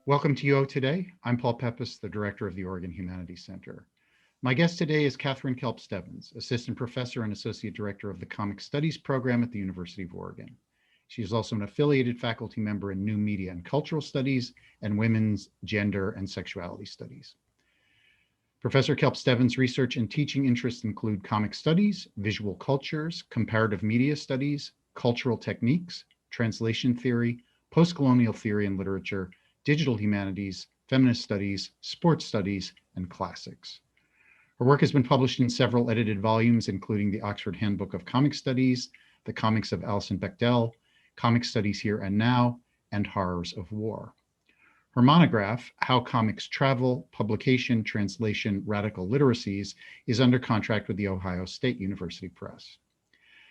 Welcome to UO Today. I'm Paul Peppis, the director of the Oregon Humanities Center. My guest today is Katherine Kelp-Stebbins, assistant professor and associate director of the Comic Studies program at the University of Oregon. She is also an affiliated faculty member in New Media and Cultural Studies and Women's, Gender, and Sexuality Studies. Professor Kelp-Stebbins' research and teaching interests include comic studies, visual cultures, comparative media studies, cultural techniques, translation theory, post-colonial theory and literature, digital humanities, feminist studies, sports studies, and classics. Her work has been published in several edited volumes, including the Oxford Handbook of Comic Studies, The Comics of Alison Bechdel, Comic Studies Here and Now, and Horrors of War. Her monograph, How Comics Travel, Publication, Translation, Radical Literacies, is under contract with the Ohio State University Press.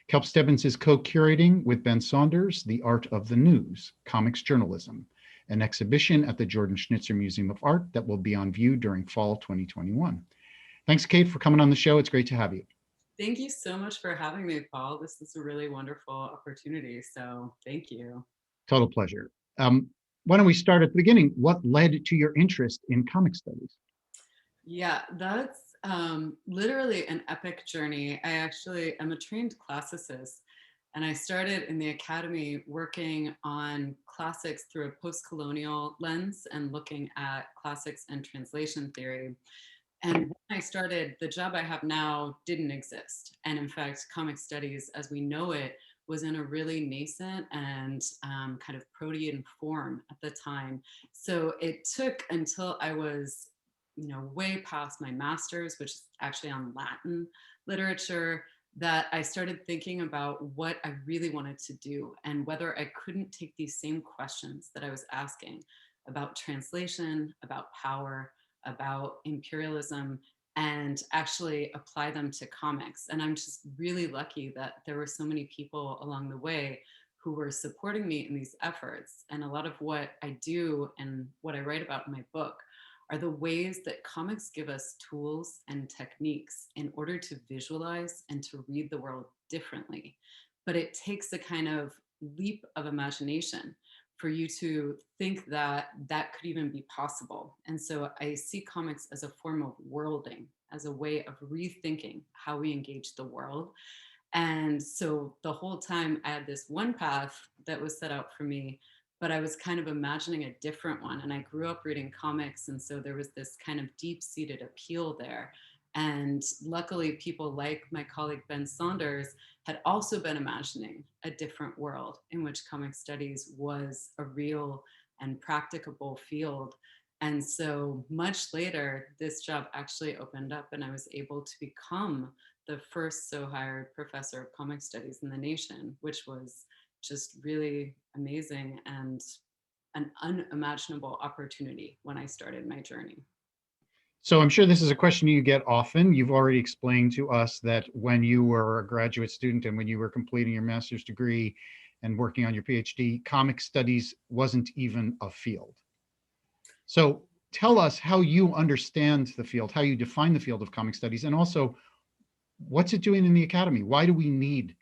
Kelp-Stebbins is co-curating with Ben Saunders, The Art of the News, Comics Journalism, an exhibition at the Jordan Schnitzer Museum of Art that will be on view during fall 2021. Thanks, Kate, for coming on the show. It's great to have you. Thank you so much for having me, Paul. This is a really wonderful opportunity, so thank you. Total pleasure. Why don't we start at the beginning? What led to your interest in comic studies? Yeah, that's literally an epic journey. I actually am a trained classicist, and I started in the academy working on classics through a post-colonial lens and looking at classics and translation theory. And when I started, the job I have now didn't exist. And in fact, comic studies as we know it was in a really nascent and kind of protean form at the time. So it took until I was, way past my master's, which is actually on Latin literature, that I started thinking about what I really wanted to do and whether I couldn't take these same questions that I was asking about translation, about power, about imperialism, and actually apply them to comics. And I'm just really lucky that there were so many people along the way who were supporting me in these efforts. And a lot of what I do and what I write about in my book are the ways that comics give us tools and techniques in order to visualize and to read the world differently. But it takes a kind of leap of imagination for you to think that that could even be possible. And so I see comics as a form of worlding, as a way of rethinking how we engage the world. And so the whole time I had this one path that was set out for me, but I was kind of imagining a different one. And I grew up reading comics. And so there was this kind of deep seated appeal there. And luckily, people like my colleague Ben Saunders had also been imagining a different world in which comic studies was a real and practicable field. And so much later, this job actually opened up, and I was able to become the first so hired professor of comic studies in the nation, which was just really amazing and an unimaginable opportunity when I started my journey. So I'm sure this is a question you get often. You've already explained to us that when you were a graduate student and when you were completing your master's degree and working on your PhD, comic studies wasn't even a field. So tell us how you understand the field, how you define the field of comic studies, and also what's it doing in the academy? Why do we need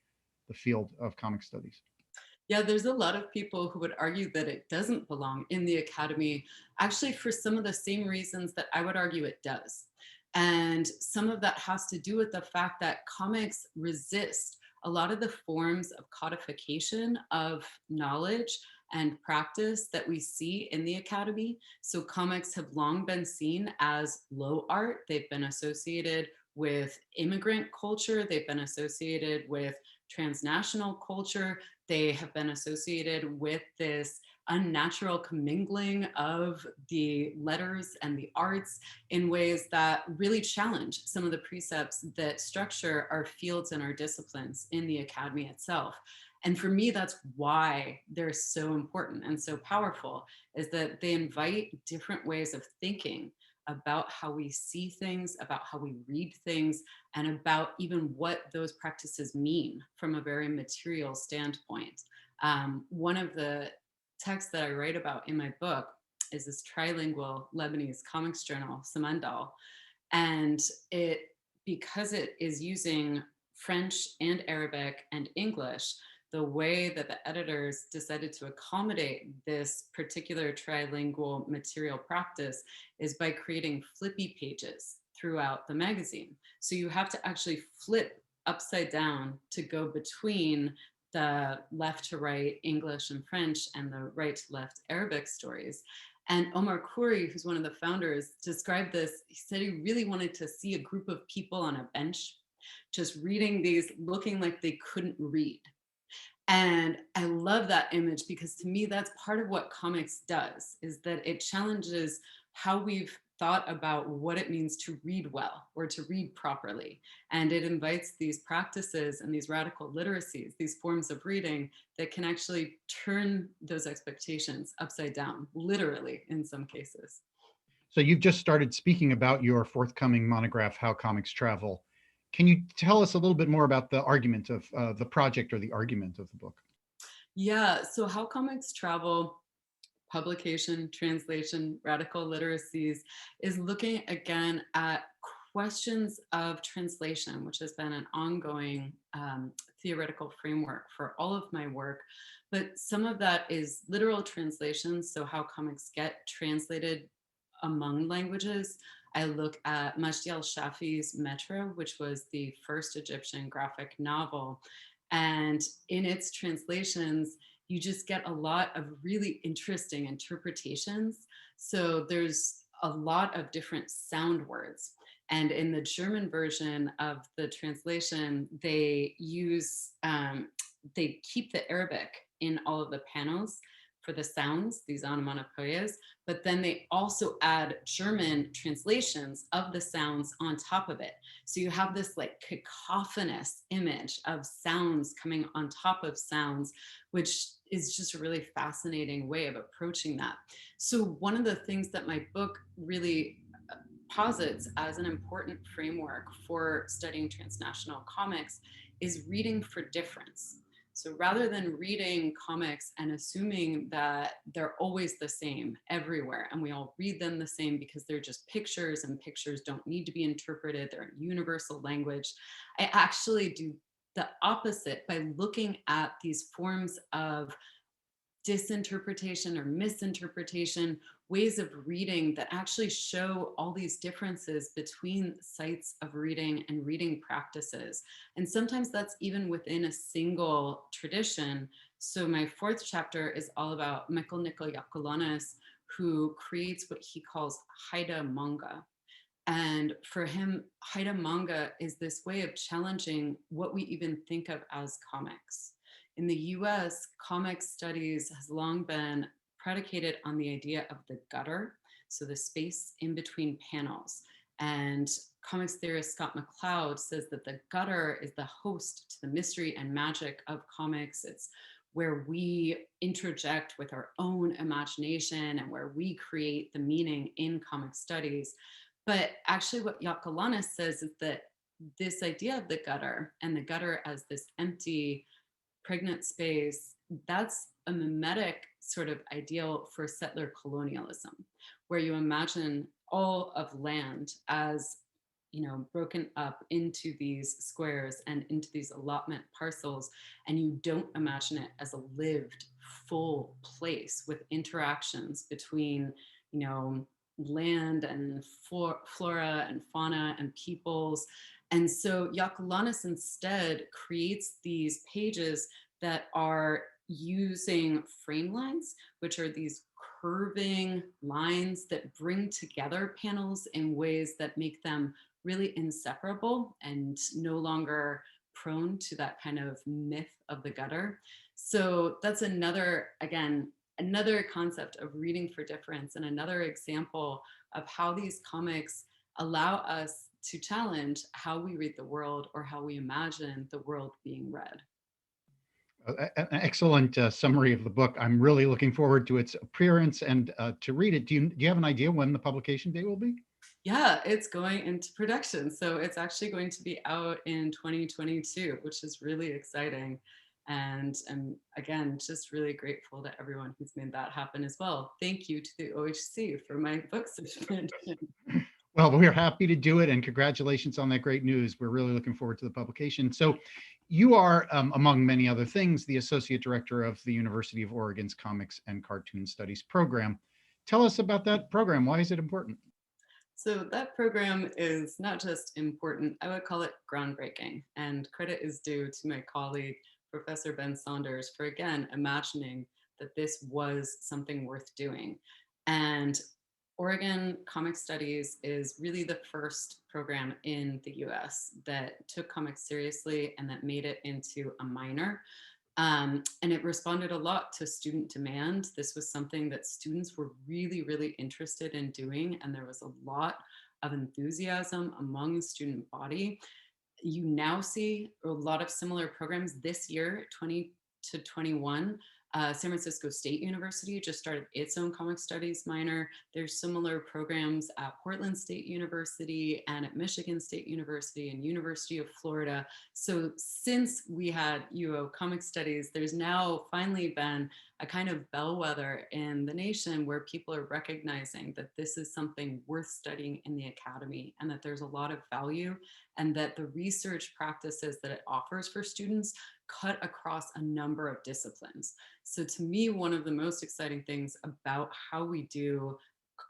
the field of comic studies? Yeah, there's a lot of people who would argue that it doesn't belong in the academy, actually, for some of the same reasons that I would argue it does. And some of that has to do with the fact that comics resist a lot of the forms of codification of knowledge and practice that we see in the academy. So, comics have long been seen as low art, they've been associated with immigrant culture, they've been associated with transnational culture. They have been associated with this unnatural commingling of the letters and the arts in ways that really challenge some of the precepts that structure our fields and our disciplines in the academy itself. And for me, that's why they're so important and so powerful, is that they invite different ways of thinking about how we see things, about how we read things, and about even what those practices mean from a very material standpoint. One of the texts that I write about in my book is this trilingual Lebanese comics journal, Samandal. And because it is using French and Arabic and English, the way that the editors decided to accommodate this particular trilingual material practice is by creating flippy pages throughout the magazine. So you have to actually flip upside down to go between the left to right English and French and the right to left Arabic stories. And Omar Khoury, who's one of the founders, described this. He said he really wanted to see a group of people on a bench just reading these, looking like they couldn't read. And I love that image because to me, that's part of what comics does, is that it challenges how we've thought about what it means to read well or to read properly. And it invites these practices and these radical literacies, these forms of reading that can actually turn those expectations upside down, literally in some cases. So you've just started speaking about your forthcoming monograph, How Comics Travel. Can you tell us a little bit more about the argument of the project or the argument of the book? Yeah, so How Comics Travel, publication, translation, radical literacies, is looking again at questions of translation, which has been an ongoing theoretical framework for all of my work. But some of that is literal translations, so how comics get translated among languages. I look at Majdi al-Shafi's Metra, which was the first Egyptian graphic novel. And in its translations, you just get a lot of really interesting interpretations. So there's a lot of different sound words. And in the German version of the translation, they keep the Arabic in all of the panels for the sounds, these onomatopoeias, but then they also add German translations of the sounds on top of it. So you have this like cacophonous image of sounds coming on top of sounds, which is just a really fascinating way of approaching that. So one of the things that my book really posits as an important framework for studying transnational comics is reading for difference. So rather than reading comics and assuming that they're always the same everywhere and we all read them the same because they're just pictures and pictures don't need to be interpreted, they're a universal language, I actually do the opposite by looking at these forms of disinterpretation or misinterpretation, ways of reading that actually show all these differences between sites of reading and reading practices. And sometimes that's even within a single tradition. So my fourth chapter is all about Michael Nico Yakulanis, who creates what he calls Haida manga. And for him, Haida manga is this way of challenging what we even think of as comics. In the US, comics studies has long been predicated on the idea of the gutter, so the space in between panels. And comics theorist Scott McCloud says that the gutter is the host to the mystery and magic of comics. It's where we interject with our own imagination and where we create the meaning in comic studies. But actually what Yakulanis says is that this idea of the gutter and the gutter as this empty, pregnant space, that's a mimetic sort of ideal for settler colonialism, where you imagine all of land as, you know, broken up into these squares and into these allotment parcels, and you don't imagine it as a lived, full place with interactions between, you know, land and flora and fauna and peoples. And so Yakulanis instead creates these pages that are using frame lines, which are these curving lines that bring together panels in ways that make them really inseparable and no longer prone to that kind of myth of the gutter. So that's another, again, another concept of reading for difference and another example of how these comics allow us to challenge how we read the world or how we imagine the world being read. An excellent summary of the book. I'm really looking forward to its appearance and to read it. Do you have an idea when the publication date will be? Yeah, it's going into production. So it's actually going to be out in 2022, which is really exciting. And I'm, again, just really grateful to everyone who's made that happen as well. Thank you to the OHC for my book subscription. Well, we're happy to do it, and congratulations on that great news. We're really looking forward to the publication. So you are, among many other things, the Associate Director of the University of Oregon's Comics and Cartoon Studies program. Tell us about that program. Why is it important? So that program is not just important, I would call it groundbreaking. And credit is due to my colleague, Professor Ben Saunders, for again imagining that this was something worth doing. And Oregon Comic Studies is really the first program in the US that took comics seriously and that made it into a minor. And it responded a lot to student demand. This was something that students were really, really interested in doing, and there was a lot of enthusiasm among the student body. You now see a lot of similar programs this year, 20 to 21. San Francisco State University just started its own comic studies minor. There's similar programs at Portland State University and at Michigan State University and University of Florida. So since we had UO comic studies, there's now finally been a kind of bellwether in the nation where people are recognizing that this is something worth studying in the academy and that there's a lot of value and that the research practices that it offers for students cut across a number of disciplines. So to me, one of the most exciting things about how we do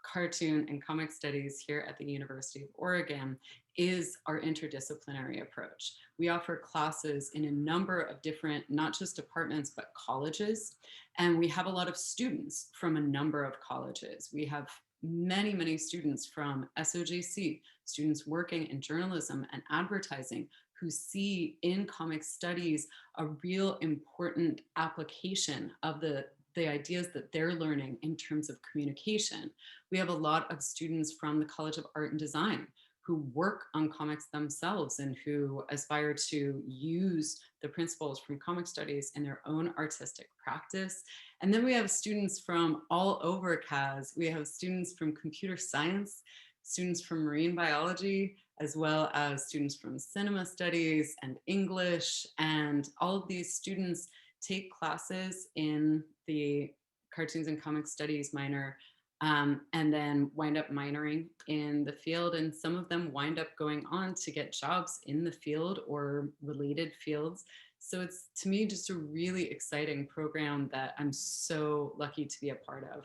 cartoon and comic studies here at the University of Oregon is our interdisciplinary approach. We offer classes in a number of different, not just departments, but colleges. And we have a lot of students from a number of colleges. We have many, many students from SOJC, students working in journalism and advertising who see in comic studies a real important application of the ideas that they're learning in terms of communication. We have a lot of students from the College of Art and Design who work on comics themselves and who aspire to use the principles from comic studies in their own artistic practice. And then we have students from all over CAS. We have students from computer science, students from marine biology, as well as students from cinema studies and English. And all of these students take classes in the cartoons and comic studies minor and then wind up minoring in the field. And some of them wind up going on to get jobs in the field or related fields. So it's, to me, just a really exciting program that I'm so lucky to be a part of.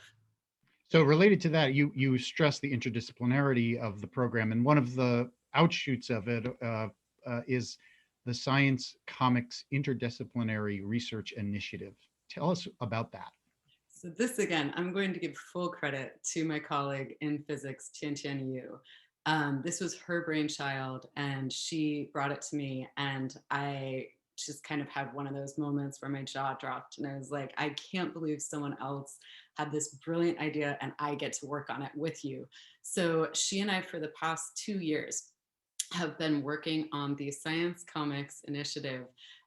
So related to that, you stress the interdisciplinarity of the program, and one of the outshoots of it is the Science Comics Interdisciplinary Research Initiative. Tell us about that. So this again, I'm going to give full credit to my colleague in physics, Tian Yu. This was her brainchild and she brought it to me and I just kind of had one of those moments where my jaw dropped and I was like, I can't believe someone else had this brilliant idea and I get to work on it with you. So she and I, for the past 2 years, have been working on the Science Comics Initiative,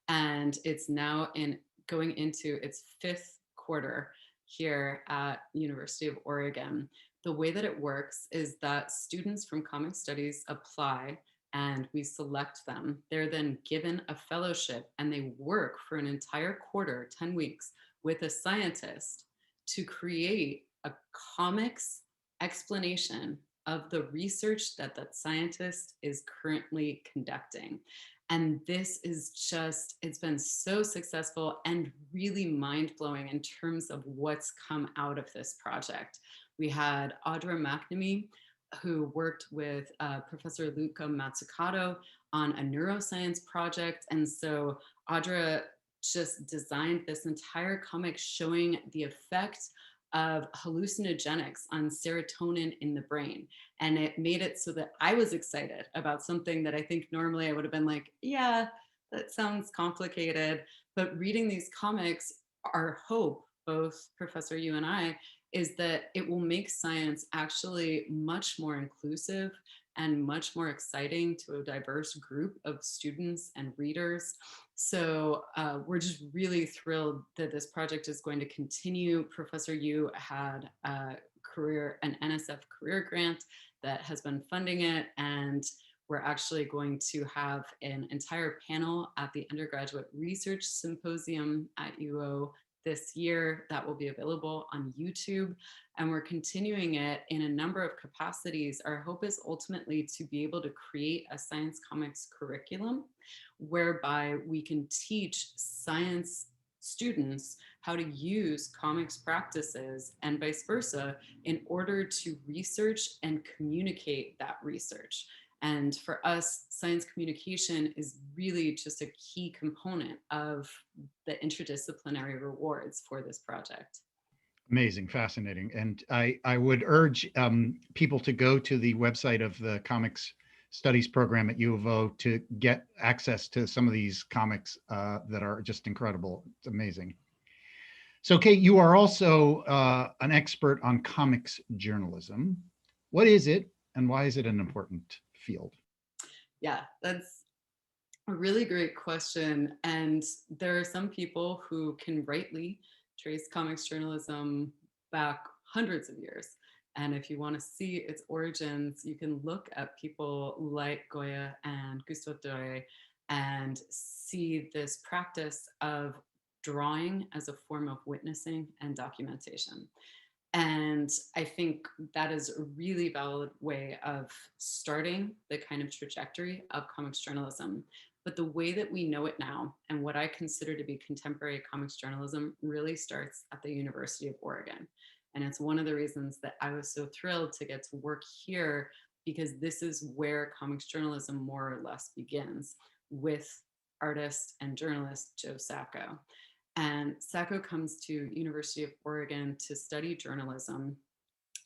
and it's now in going into its fifth quarter here at University of Oregon. The way that it works is that students from comic studies apply and we select them. They're then given a fellowship and they work for an entire quarter, 10 weeks, with a scientist to create a comics explanation of the research that that scientist is currently conducting. And this is just, it's been so successful and really mind-blowing in terms of what's come out of this project. We had Audra McNamee, who worked with Professor Luca Mazzucato on a neuroscience project. And so Audra just designed this entire comic showing the effect of hallucinogenics on serotonin in the brain. And it made it so that I was excited about something that I think normally I would have been like, yeah, that sounds complicated. But reading these comics, our hope, both Professor Yu and I, is that it will make science actually much more inclusive and much more exciting to a diverse group of students and readers. So we're just really thrilled that this project is going to continue. Professor Yu had an NSF career grant that has been funding it, and we're actually going to have an entire panel at the undergraduate research symposium at UO this year. That will be available on YouTube. And we're continuing it in a number of capacities. Our hope is ultimately to be able to create a science comics curriculum whereby we can teach science students how to use comics practices and vice versa in order to research and communicate that research. And for us, science communication is really just a key component of the interdisciplinary rewards for this project. Amazing, fascinating. And I would urge people to go to the website of the Comics Studies program at U of O to get access to some of these comics that are just incredible. It's amazing. So, Kate, you are also an expert on comics journalism. What is it, and why is it an important field? Yeah, that's a really great question. And there are some people who can rightly trace comics journalism back hundreds of years. And if you want to see its origins, you can look at people like Goya and Gustave Doré and see this practice of drawing as a form of witnessing and documentation. And I think that is a really valid way of starting the kind of trajectory of comics journalism. But the way that we know it now, and what I consider to be contemporary comics journalism, really starts at the University of Oregon. And it's one of the reasons that I was so thrilled to get to work here, because this is where comics journalism more or less begins, with artist and journalist Joe Sacco. And Sacco comes to University of Oregon to study journalism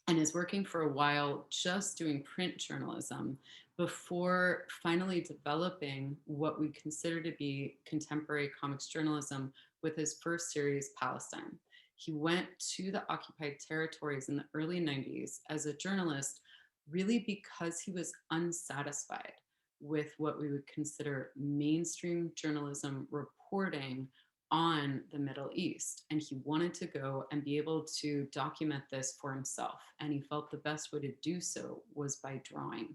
and is working for a while just doing print journalism before finally developing what we consider to be contemporary comics journalism with his first series, Palestine. He went to the occupied territories in the early 90s as a journalist, really because he was unsatisfied with what we would consider mainstream journalism reporting on the Middle East. And he wanted to go and be able to document this for himself. And he felt the best way to do so was by drawing.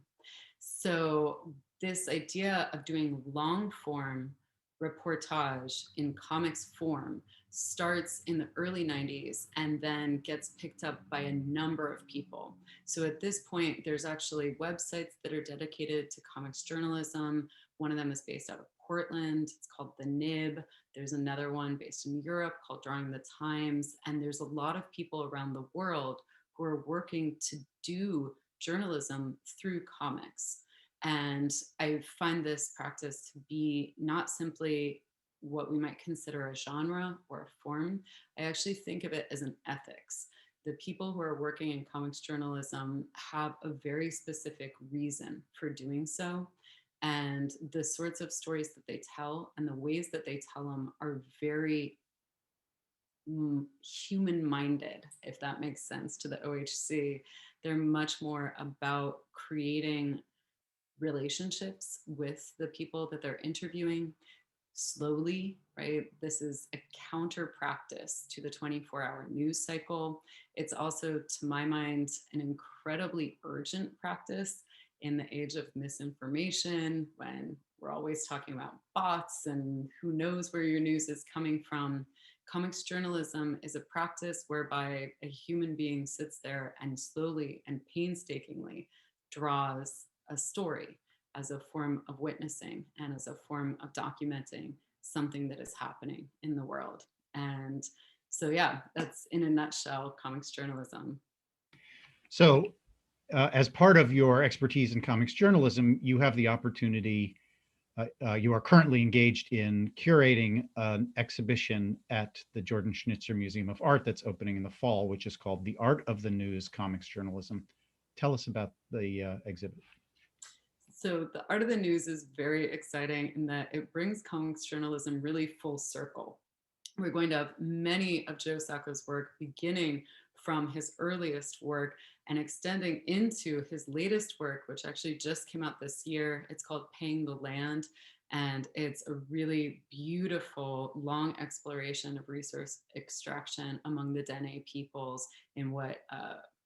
So, this idea of doing long form reportage in comics form starts in the early 90s and then gets picked up by a number of people. So at this point, there's actually websites that are dedicated to comics journalism. One of them is based out of Portland. It's called The Nib. There's another one based in Europe called Drawing the Times. And there's a lot of people around the world who are working to do journalism through comics. And I find this practice to be not simply what we might consider a genre or a form. I actually think of it as an ethics. The people who are working in comics journalism have a very specific reason for doing so. And the sorts of stories that they tell and the ways that they tell them are very human minded, if that makes sense to the OHC. They're much more about creating relationships with the people that they're interviewing slowly, right? This is a counter practice to the 24-hour news cycle. It's also, to my mind, an incredibly urgent practice in the age of misinformation, when we're always talking about bots and who knows where your news is coming from. Comics journalism is a practice whereby a human being sits there and slowly and painstakingly draws a story as a form of witnessing and as a form of documenting something that is happening in the world. And so, yeah, that's in a nutshell comics journalism. So, as part of your expertise in comics journalism, you have the opportunity, you are currently engaged in curating an exhibition at the Jordan Schnitzer Museum of Art that's opening in the fall, which is called The Art of the News Comics Journalism. Tell us about the exhibit. So the Art of the News is very exciting in that it brings comics journalism really full circle. We're going to have many of Joe Sacco's work beginning from his earliest work and extending into his latest work, which actually just came out this year. It's called Paying the Land. And it's a really beautiful, long exploration of resource extraction among the Dene peoples in what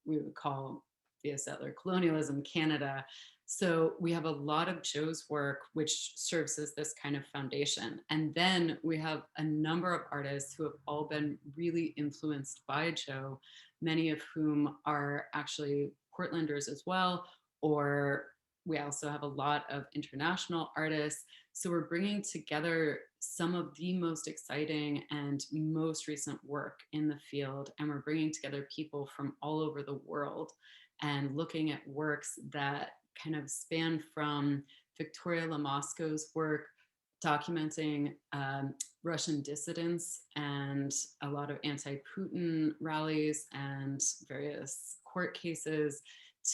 we would call via settler colonialism Canada. So we have a lot of Joe's work, which serves as this kind of foundation. And then we have a number of artists who have all been really influenced by Joe, many of whom are actually Portlanders as well, or we also have a lot of international artists. So we're bringing together some of the most exciting and most recent work in the field, and we're bringing together people from all over the world and looking at works that kind of span from Victoria Lamasco's work documenting Russian dissidents and a lot of anti-Putin rallies and various court cases,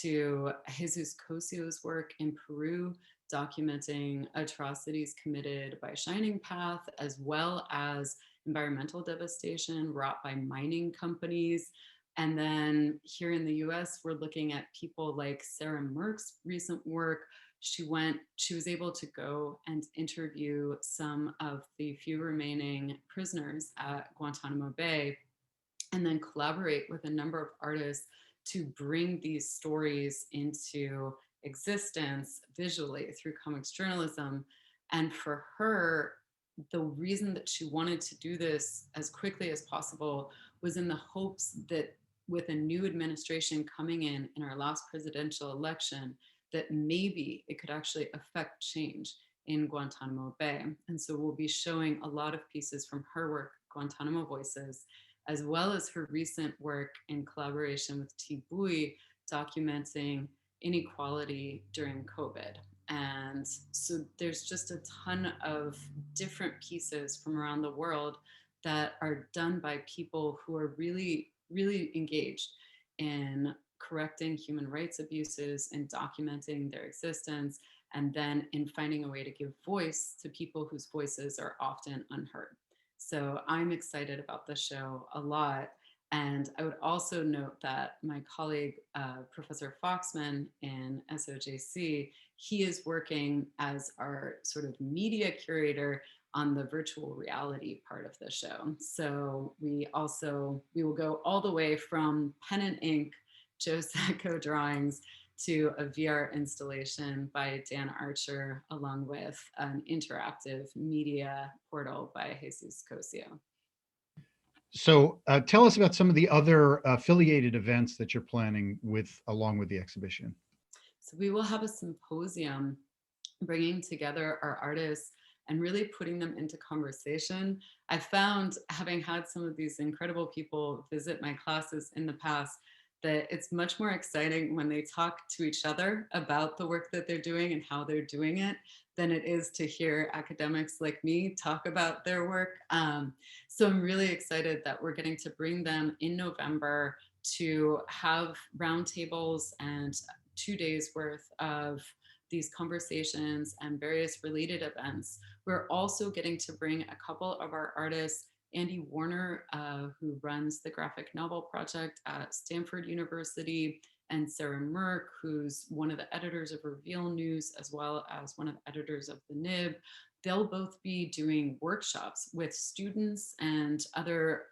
to Jesus Cosio's work in Peru, documenting atrocities committed by Shining Path, as well as environmental devastation wrought by mining companies. And then here in the US, we're looking at people like Sarah Merck's recent work. She was able to go and interview some of the few remaining prisoners at Guantanamo Bay, and then collaborate with a number of artists to bring these stories into existence visually through comics journalism. And for her, the reason that she wanted to do this as quickly as possible was in the hopes that with a new administration coming in our last presidential election, that maybe it could actually affect change in Guantanamo Bay. And so we'll be showing a lot of pieces from her work, Guantanamo Voices, as well as her recent work in collaboration with T. Bui, documenting inequality during COVID. And so there's just a ton of different pieces from around the world that are done by people who are really, really engaged in correcting human rights abuses and documenting their existence, and then in finding a way to give voice to people whose voices are often unheard. So I'm excited about the show a lot. And I would also note that my colleague, Professor Foxman in SOJC, he is working as our sort of media curator on the virtual reality part of the show. So we will go all the way from pen and ink, Joe Sacco drawings, to a VR installation by Dan Archer, along with an interactive media portal by Jesus Cosio. So tell us about some of the other affiliated events that you're planning along with the exhibition. So we will have a symposium bringing together our artists and really putting them into conversation. I found, having had some of these incredible people visit my classes in the past, that it's much more exciting when they talk to each other about the work that they're doing and how they're doing it than it is to hear academics like me talk about their work. So I'm really excited that we're getting to bring them in November to have roundtables and 2 days worth of these conversations and various related events. We're also getting to bring a couple of our artists, Andy Warner, who runs the graphic novel project at Stanford University, and Sarah Merck, who's one of the editors of Reveal News, as well as one of the editors of the Nib. They'll both be doing workshops with students and other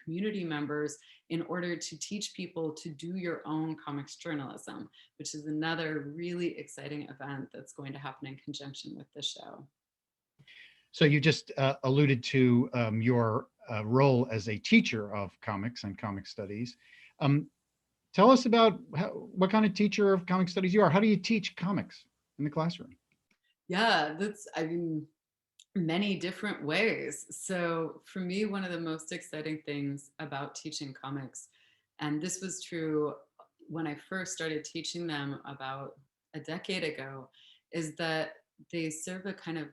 community members in order to teach people to do your own comics journalism, which is another really exciting event that's going to happen in conjunction with the show. So you just alluded to your role as a teacher of comics and comic studies. Tell us about what kind of teacher of comic studies you are. How do you teach comics in the classroom? Yeah, many different ways. So for me, one of the most exciting things about teaching comics, and this was true when I first started teaching them about a decade ago, is that they serve a kind of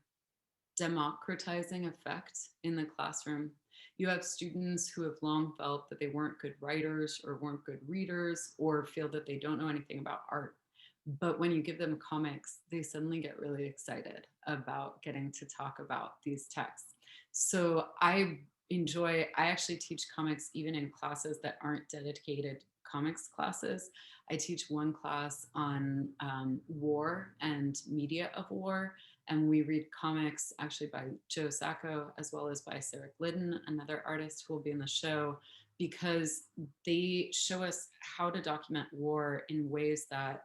democratizing effect in the classroom. You have students who have long felt that they weren't good writers or weren't good readers or feel that they don't know anything about art. But when you give them comics, they suddenly get really excited about getting to talk about these texts. So I actually teach comics even in classes that aren't dedicated comics classes. I teach one class on war and media of war, and we read comics actually by Joe Sacco as well as by Sarah Glidden, another artist who will be in the show, because they show us how to document war in ways that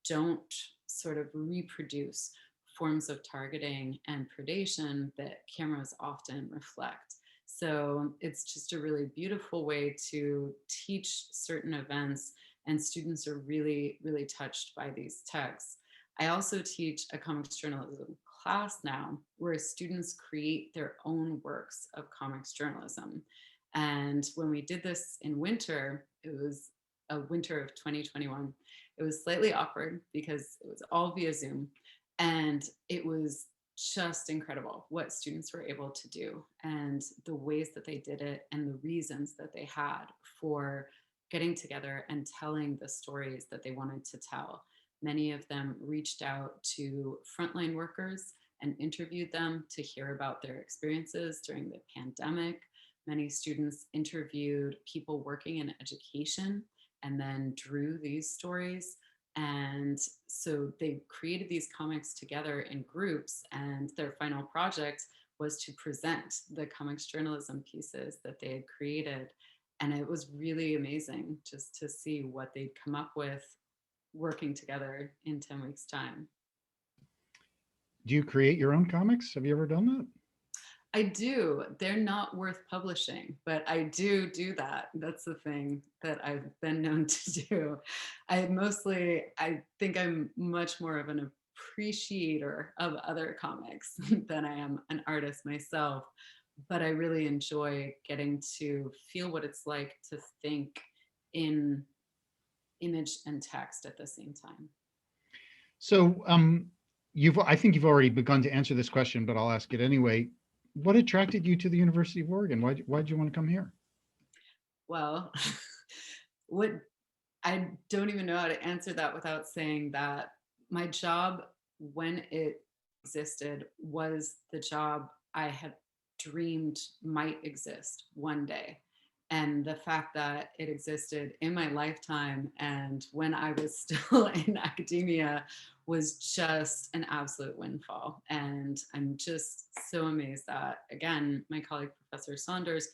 don't sort of reproduce forms of targeting and predation that cameras often reflect. So it's just a really beautiful way to teach certain events, and students are really, really touched by these texts. I also teach a comics journalism class now where students create their own works of comics journalism. And when we did this in winter, it was a winter of 2021. It was slightly awkward because it was all via Zoom. And it was just incredible what students were able to do and the ways that they did it and the reasons that they had for getting together and telling the stories that they wanted to tell. Many of them reached out to frontline workers and interviewed them to hear about their experiences during the pandemic. Many students interviewed people working in education and then drew these stories. And so they created these comics together in groups, and their final project was to present the comics journalism pieces that they had created. And it was really amazing just to see what they'd come up with working together in 10 weeks' time. Do you create your own comics? Have you ever done that? I do. They're not worth publishing, but I do that. That's the thing that I've been known to do. I think I'm much more of an appreciator of other comics than I am an artist myself. But I really enjoy getting to feel what it's like to think in image and text at the same time. So I think you've already begun to answer this question, but I'll ask it anyway. What attracted you to the University of Oregon? Why'd you want to come here? Well, what I don't even know how to answer that without saying that my job, when it existed, was the job I had dreamed might exist one day. And the fact that it existed in my lifetime and when I was still in academia was just an absolute windfall. And I'm just so amazed that, again, my colleague, Professor Saunders,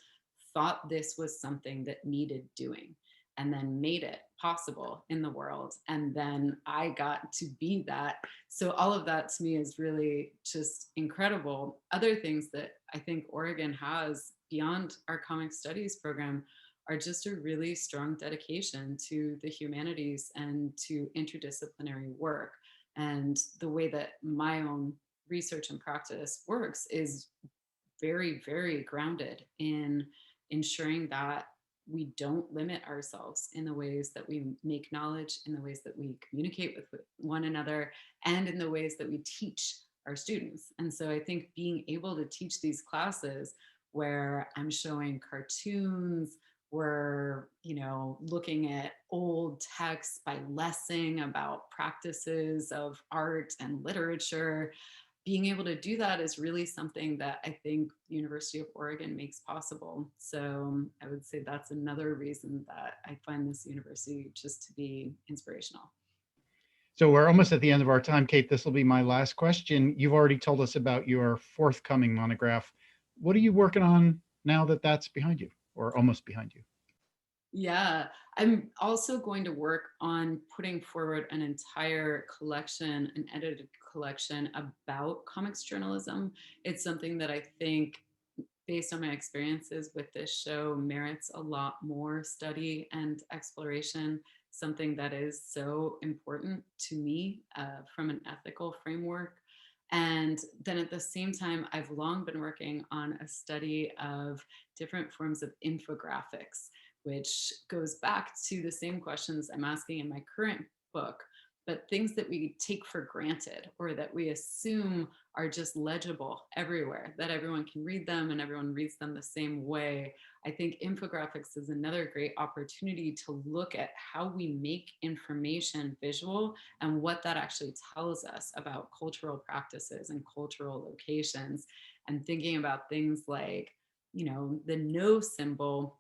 thought this was something that needed doing and then made it possible in the world. And then I got to be that. So all of that to me is really just incredible. Other things that I think Oregon has beyond our comic studies program are just a really strong dedication to the humanities and to interdisciplinary work. And the way that my own research and practice works is very, very grounded in ensuring that we don't limit ourselves in the ways that we make knowledge, in the ways that we communicate with one another, and in the ways that we teach our students. And so I think being able to teach these classes where I'm showing cartoons, we're, looking at old texts by Lessing about practices of art and literature, being able to do that is really something that I think University of Oregon makes possible. So I would say that's another reason that I find this university just to be inspirational. So we're almost at the end of our time, Kate. This will be my last question. You've already told us about your forthcoming monograph. What are you working on now that that's behind you or almost behind you? Yeah, I'm also going to work on putting forward an entire collection, an edited collection about comics journalism. It's something that I think, based on my experiences with this show, merits a lot more study and exploration, something that is so important to me from an ethical framework. And then at the same time, I've long been working on a study of different forms of infographics, which goes back to the same questions I'm asking in my current book, but things that we take for granted or that we assume are just legible everywhere, that everyone can read them and everyone reads them the same way. I think infographics is another great opportunity to look at how we make information visual and what that actually tells us about cultural practices and cultural locations, and thinking about things like, the no symbol,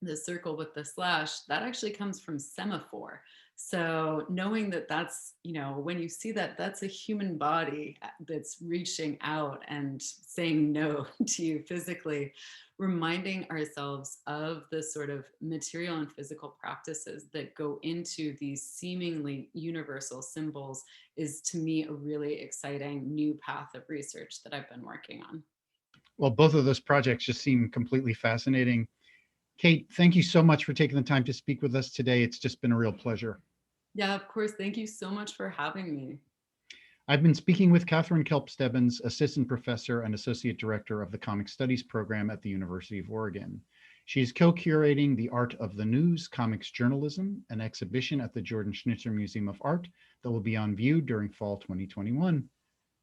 the circle with the slash, that actually comes from semaphore. So knowing that that's, when you see that, that's a human body that's reaching out and saying no to you physically, reminding ourselves of the sort of material and physical practices that go into these seemingly universal symbols is, to me, a really exciting new path of research that I've been working on. Well, both of those projects just seem completely fascinating. Kate, thank you so much for taking the time to speak with us today. It's just been a real pleasure. Yeah, of course. Thank you so much for having me. I've been speaking with Katherine Kelp-Stebbins, Assistant Professor and Associate Director of the Comic Studies Program at the University of Oregon. She's co-curating The Art of the News, Comics Journalism, an exhibition at the Jordan Schnitzer Museum of Art that will be on view during fall 2021.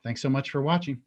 Thanks so much for watching.